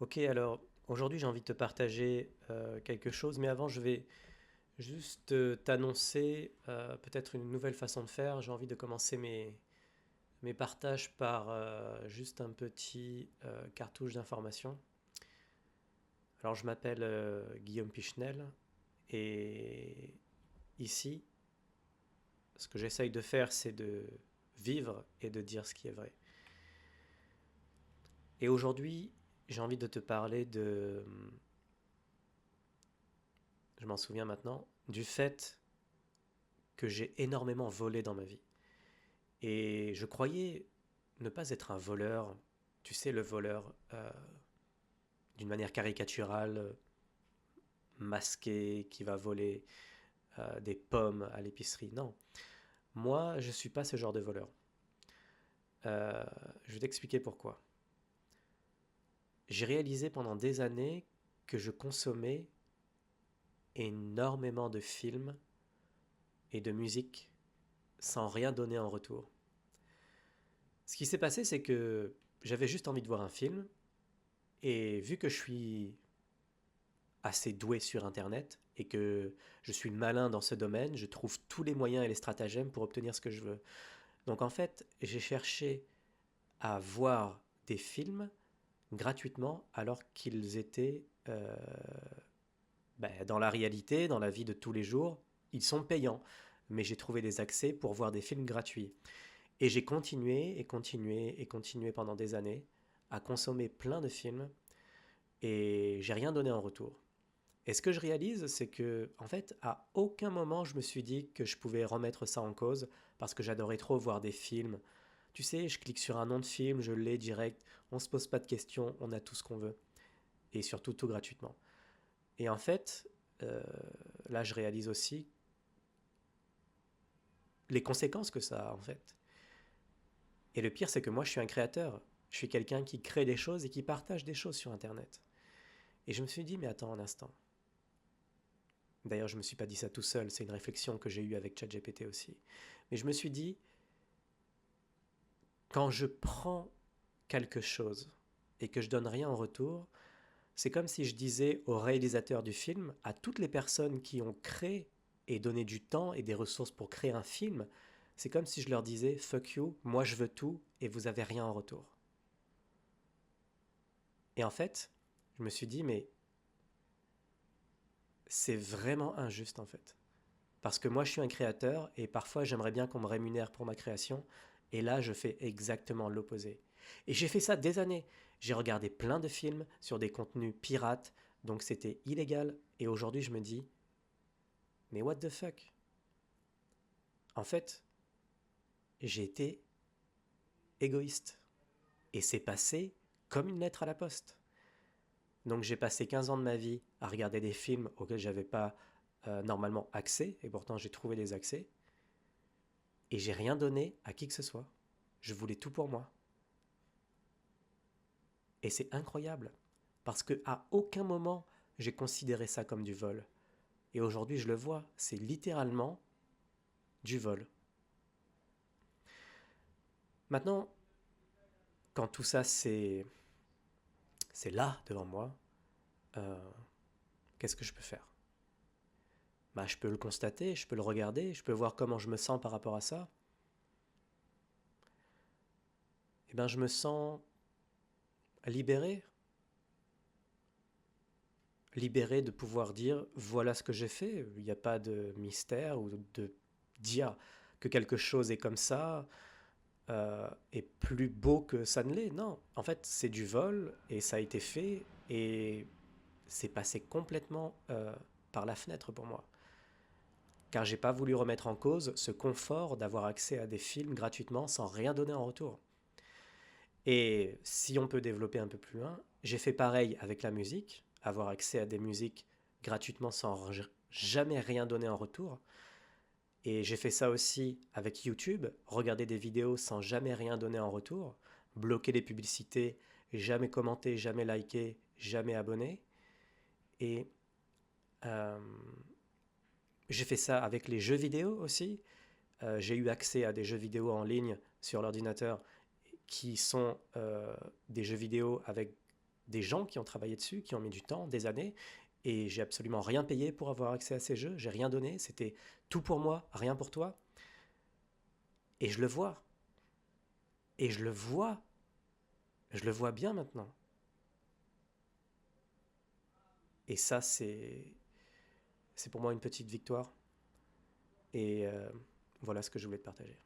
Ok, alors aujourd'hui j'ai envie de te partager quelque chose, mais avant je vais juste t'annoncer peut-être une nouvelle façon de faire. J'ai envie de commencer mes partages par juste un petit cartouche d'information. Alors je m'appelle Guillaume Pichenel et ici, ce que j'essaye de faire c'est de vivre et de dire ce qui est vrai. Et aujourd'hui j'ai envie de te parler je m'en souviens maintenant, du fait que j'ai énormément volé dans ma vie. Et je croyais ne pas être un voleur, tu sais, le voleur d'une manière caricaturale, masqué, qui va voler des pommes à l'épicerie. Non, moi, je ne suis pas ce genre de voleur. Euh, je vais t'expliquer pourquoi. J'ai réalisé pendant des années que je consommais énormément de films et de musique sans rien donner en retour. Ce qui s'est passé, c'est que j'avais juste envie de voir un film, et vu que je suis assez doué sur Internet et que je suis malin dans ce domaine, je trouve tous les moyens et les stratagèmes pour obtenir ce que je veux. Donc en fait, j'ai cherché à voir des films gratuitement alors qu'ils étaient dans la réalité, dans la vie de tous les jours, ils sont payants. Mais j'ai trouvé des accès pour voir des films gratuits. Et j'ai continué et continué et continué pendant des années à consommer plein de films et j'ai rien donné en retour. Et ce que je réalise, c'est que, en fait, à aucun moment je me suis dit que je pouvais remettre ça en cause parce que j'adorais trop voir des films. Tu sais, je clique sur un nom de film, je l'ai direct, on se pose pas de questions, on a tout ce qu'on veut. Et surtout tout gratuitement. Et en fait, euh, là je réalise aussi les conséquences que ça a en fait. Et le pire, c'est que moi je suis un créateur. Je suis quelqu'un qui crée des choses et qui partage des choses sur Internet. Et je me suis dit, mais attends un instant. D'ailleurs, je ne me suis pas dit ça tout seul, c'est une réflexion que j'ai eue avec ChatGPT aussi. Mais je me suis dit, quand je prends quelque chose et que je donne rien en retour, c'est comme si je disais au réalisateur du film, à toutes les personnes qui ont créé et donné du temps et des ressources pour créer un film, c'est comme si je leur disais fuck you, moi je veux tout et vous avez rien en retour. Et en fait, je me suis dit mais c'est vraiment injuste en fait. Parce que moi je suis un créateur et parfois j'aimerais bien qu'on me rémunère pour ma création et là je fais exactement l'opposé. Et j'ai fait ça des années. J'ai regardé plein de films sur des contenus pirates, donc c'était illégal. Et aujourd'hui je me dis, mais what the fuck. En fait, j'ai été égoïste. Et c'est passé comme une lettre à la poste. Donc j'ai passé 15 ans de ma vie à regarder des films auxquels j'avais pas normalement accès, et pourtant j'ai trouvé des accès, et j'ai rien donné à qui que ce soit. Je voulais tout pour moi. Et c'est incroyable, parce que à aucun moment j'ai considéré ça comme du vol. Et aujourd'hui je le vois, c'est littéralement du vol. Maintenant, quand tout ça c'est là devant moi, euh, qu'est-ce que je peux faire? Bah, je peux le constater, je peux le regarder, je peux voir comment je me sens par rapport à ça. Eh bien, je me sens libéré, libéré de pouvoir dire voilà ce que j'ai fait. Il n'y a pas de mystère ou de dire que quelque chose est comme ça est plus beau que ça ne l'est. Non, en fait, c'est du vol et ça a été fait et c'est passé complètement par la fenêtre pour moi. Car j'ai pas voulu remettre en cause ce confort d'avoir accès à des films gratuitement sans rien donner en retour. Et si on peut développer un peu plus loin, j'ai fait pareil avec la musique, avoir accès à des musiques gratuitement sans jamais rien donner en retour. Et j'ai fait ça aussi avec YouTube, regarder des vidéos sans jamais rien donner en retour, bloquer les publicités, jamais commenter, jamais liker, jamais abonner. Et euh, j'ai fait ça avec les jeux vidéo aussi. J'ai eu accès à des jeux vidéo en ligne sur l'ordinateur qui sont des jeux vidéo avec des gens qui ont travaillé dessus, qui ont mis du temps, des années, et j'ai absolument rien payé pour avoir accès à ces jeux, j'ai rien donné, c'était tout pour moi, rien pour toi. Et je le vois, et je le vois bien maintenant. Et ça, c'est pour moi une petite victoire. Et voilà ce que je voulais te partager.